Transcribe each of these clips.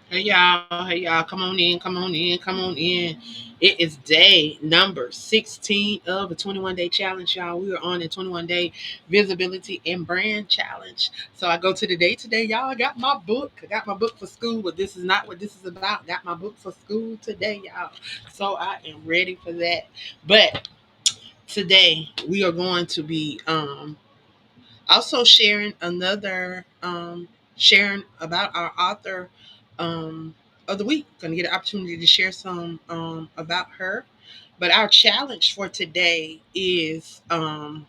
Hey y'all, come on in, come on in, come on in. It is day number 16 of the 21-day challenge, y'all. We are on a 21-day visibility and brand challenge. So I go to the day today, y'all. I got my book. I got my book for school, but this is not what this is about. Got my book for school today, y'all. So I am ready for that. But today we are going to be also sharing about our author of the week. Going to get an opportunity to share some about her. But our challenge for today is the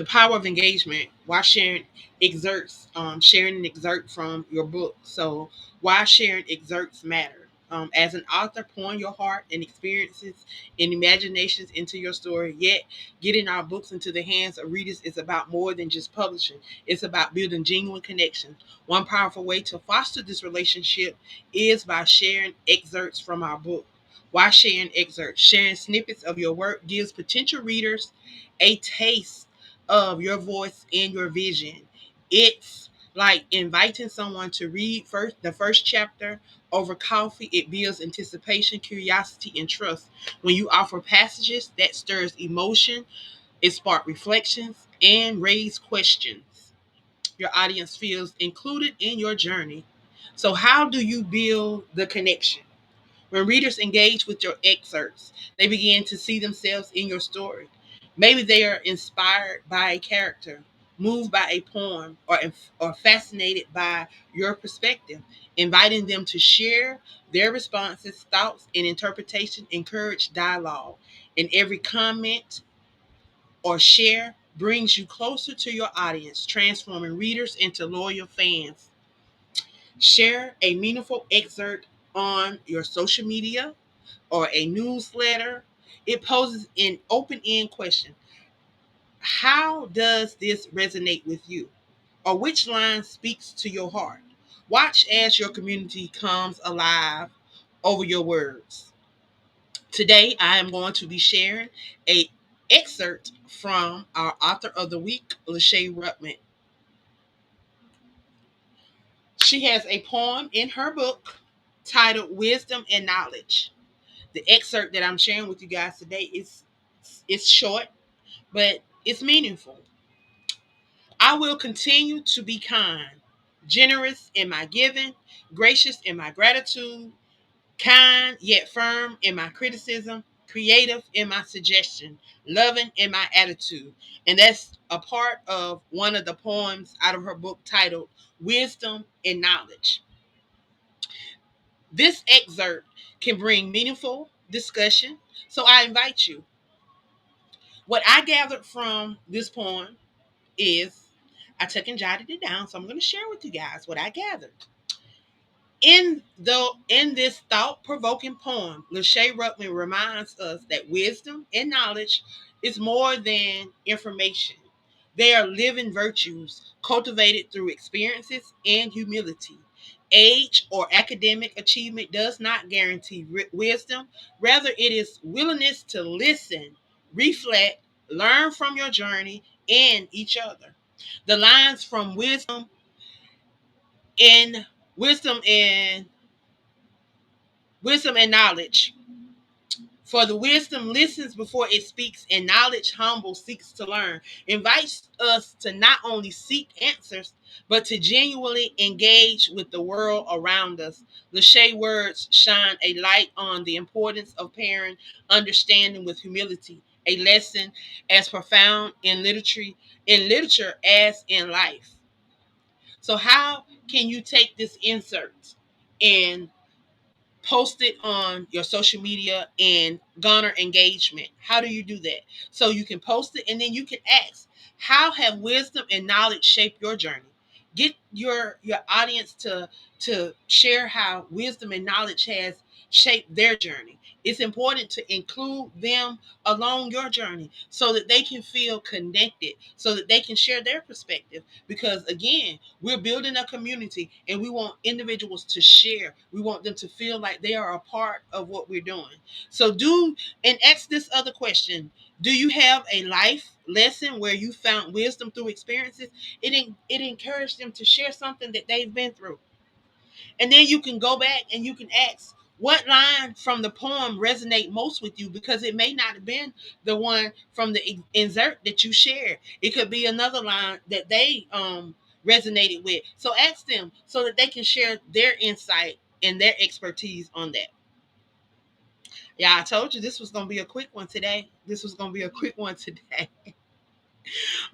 power of engagement. Why sharing excerpts, sharing an excerpt from your book. So why sharing excerpts matter. As an author, pouring your heart and experiences and imaginations into your story, yet getting our books into the hands of readers is about more than just publishing. It's about building genuine connections. One powerful way to foster this relationship is by sharing excerpts from our book. Why sharing excerpts? Sharing snippets of your work gives potential readers a taste of your voice and your vision. It's like inviting someone to read the first chapter over coffee. It builds anticipation, curiosity, and trust. When you offer passages that stirs emotion, it sparks reflections and raise questions. Your audience feels included in your journey. So how do you build the connection? When readers engage with your excerpts, they begin to see themselves in your story. Maybe they are inspired by a character, moved by a poem, or fascinated by your perspective. Inviting them to share their responses, thoughts, and interpretation encourage dialogue. And every comment or share brings you closer to your audience, transforming readers into loyal fans. Share a meaningful excerpt on your social media or a newsletter. It poses an open end question. How does this resonate with you? Or which line speaks to your heart? Watch as your community comes alive over your words. Today, I am going to be sharing a excerpt from our author of the week, Lachey Rutman. She has a poem in her book titled Wisdom and Knowledge. The excerpt that I'm sharing with you guys today is it's short, but it's meaningful. I will continue to be kind, generous in my giving, gracious in my gratitude, kind yet firm in my criticism, creative in my suggestion, loving in my attitude. And that's a part of one of the poems out of her book titled Wisdom and Knowledge. This excerpt can bring meaningful discussion. So I invite you. What I gathered from this poem is I took and jotted it down. So I'm going to share with you guys what I gathered. In this thought-provoking poem, Lachey Ruckman reminds us that wisdom and knowledge is more than information. They are living virtues cultivated through experiences and humility. Age or academic achievement does not guarantee wisdom. Rather, it is willingness to listen, reflect, learn from your journey and each other. The lines from in wisdom and wisdom and knowledge. For the wisdom listens before it speaks, and knowledge humble seeks to learn. Invites us to not only seek answers, but to genuinely engage with the world around us. Lachey words shine a light on the importance of pairing understanding with humility, a lesson as profound in literature as in life. So how can you take this insert and post it on your social media and garner engagement? How do you do that? So you can post it and then you can ask, how have wisdom and knowledge shaped your journey? Get your audience to share how wisdom and knowledge has shaped their journey. It's important to include them along your journey so that they can feel connected, so that they can share their perspective. Because again, we're building a community and we want individuals to share. We want them to feel like they are a part of what we're doing. So do and ask this other question. Do you have a life lesson where you found wisdom through experiences? It encouraged them to share something that they've been through. And then you can go back and you can ask what line from the poem resonate most with you, because it may not have been the one from the insert that you shared. It could be another line that they resonated with. So ask them so that they can share their insight and their expertise on that. Yeah, I told you this was gonna be a quick one today. This was gonna be a quick one today.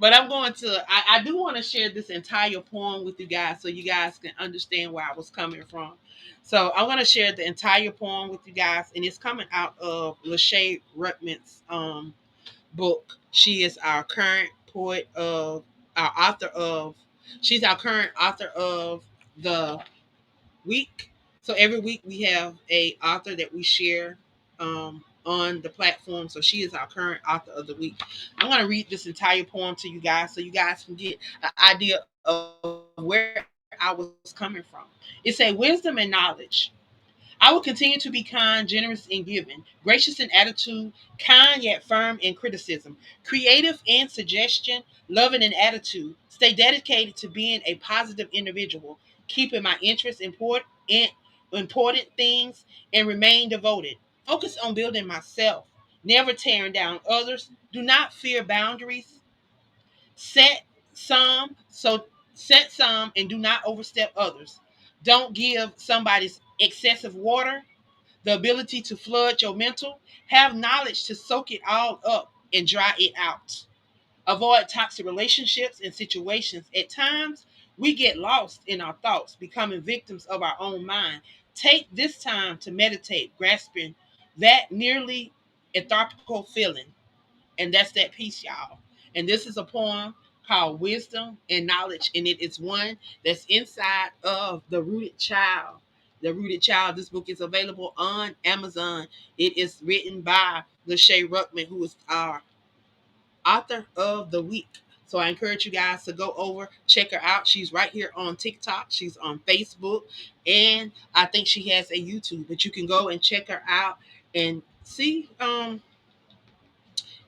But I'm going to I do want to share this entire poem with you guys so you guys can understand where I was coming from. So I'm going to share the entire poem with you guys, and it's coming out of Lachey Ruttman's book. She is our current poet of our author of she's our current author of the week. So every week we have a author that we share on the platform. So she is our current author of the week. I'm going to read this entire poem to you guys so you guys can get an idea of where I was coming from. It's a wisdom and knowledge. I will continue to be kind, generous in giving, gracious in attitude, kind yet firm in criticism, creative in suggestion, loving in attitude. Stay dedicated to being a positive individual, keeping my interests important things, and remain devoted. Focus on building myself, never tearing down others. Do not fear boundaries. Set set some and do not overstep others. Don't give somebody's excessive water the ability to flood your mental. Have knowledge to soak it all up and dry it out. Avoid toxic relationships and situations. At times, we get lost in our thoughts, becoming victims of our own mind. Take this time to meditate, grasping that nearly etharpical feeling. And that's that piece, y'all. And this is a poem called Wisdom and Knowledge, and it is one that's inside of The Rooted Child. The Rooted Child. This book is available on Amazon. It is written by Lachey Ruttman, who is our author of the week. So I encourage you guys to go over, check her out. She's right here on TikTok. She's on Facebook, and I think she has a YouTube. But you can go and check her out and see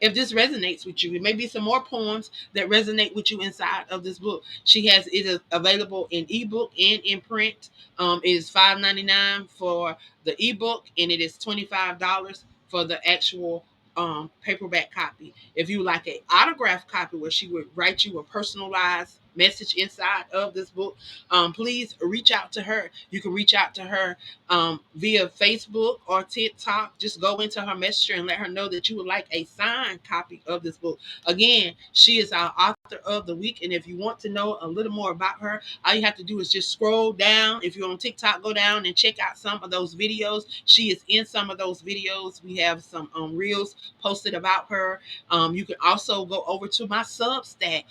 if this resonates with you. It may be some more poems that resonate with you inside of this book. She has it is available in ebook and in print. It is $5.99 for the ebook, and it is $25 for the actual paperback copy. If you like an autograph copy where she would write you a personalized message inside of this book, please reach out to her. You can reach out to her via Facebook or TikTok. Just go into her messenger and let her know that you would like a signed copy of this book. Again, she is our author of the week. And if you want to know a little more about her, all you have to do is just scroll down. If you're on TikTok, go down and check out some of those videos. She is in some of those videos. We have some reels posted about her. You can also go over to my Substack.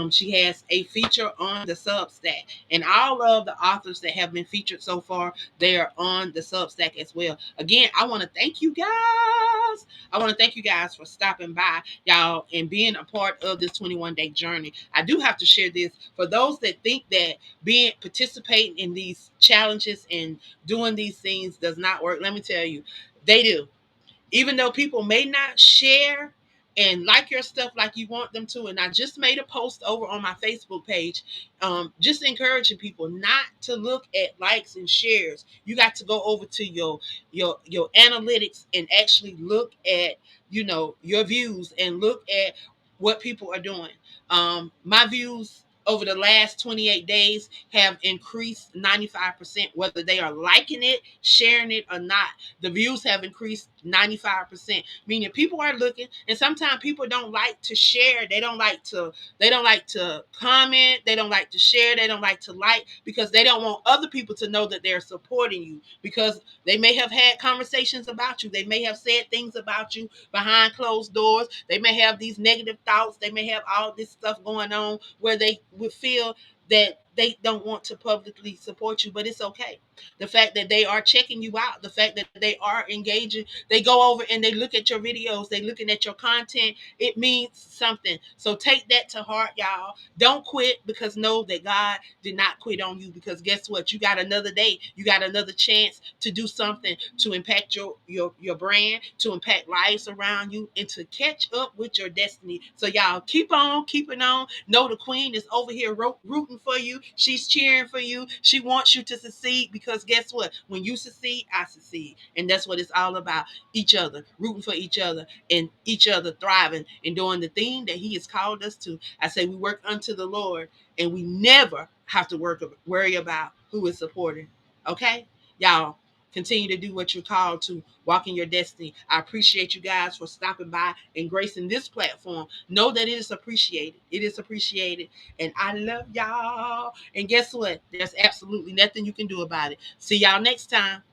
She has a feature on the Substack. And all of the authors that have been featured so far, they are on the Substack as well. Again, I want to thank you guys. I want to thank you guys for stopping by, y'all, and being a part of this 21-day journey. I do have to share this for those that think that being participating in these challenges and doing these things does not work. Let me tell you, they do. Even though people may not share and like your stuff like you want them to. And I just made a post over on my Facebook page, just encouraging people not to look at likes and shares. You got to go over to your analytics and actually look at your views and look at what people are doing. My views over the last 28 days have increased 95%, whether they are liking it, sharing it, or not. The views have increased 95%, meaning people are looking. And sometimes people don't like to share. They don't like to comment. They don't like to share. They don't like to like, because they don't want other people to know that they're supporting you, because they may have had conversations about you. They may have said things about you behind closed doors. They may have these negative thoughts. They may have all this stuff going on where they would feel that they don't want to publicly support you, but it's okay. The fact that they are checking you out, the fact that they are engaging, they go over and they look at your videos, they looking at your content, it means something. So take that to heart, y'all. Don't quit, because know that God did not quit on you, because guess what? You got another day. You got another chance to do something to impact your brand, to impact lives around you, and to catch up with your destiny. So y'all keep on keeping on. Know the queen is over here rooting for you. She's cheering for you. She wants you to succeed, because guess what? When you succeed, I succeed. And that's what it's all about. Each other, rooting for each other, and each other thriving and doing the thing that he has called us to. I say we work unto the Lord, and we never have to worry about who is supporting. Okay? Y'all continue to do what you're called to. Walk in your destiny. I appreciate you guys for stopping by and gracing this platform. Know that it is appreciated. It is appreciated. And I love y'all. And guess what? There's absolutely nothing you can do about it. See y'all next time.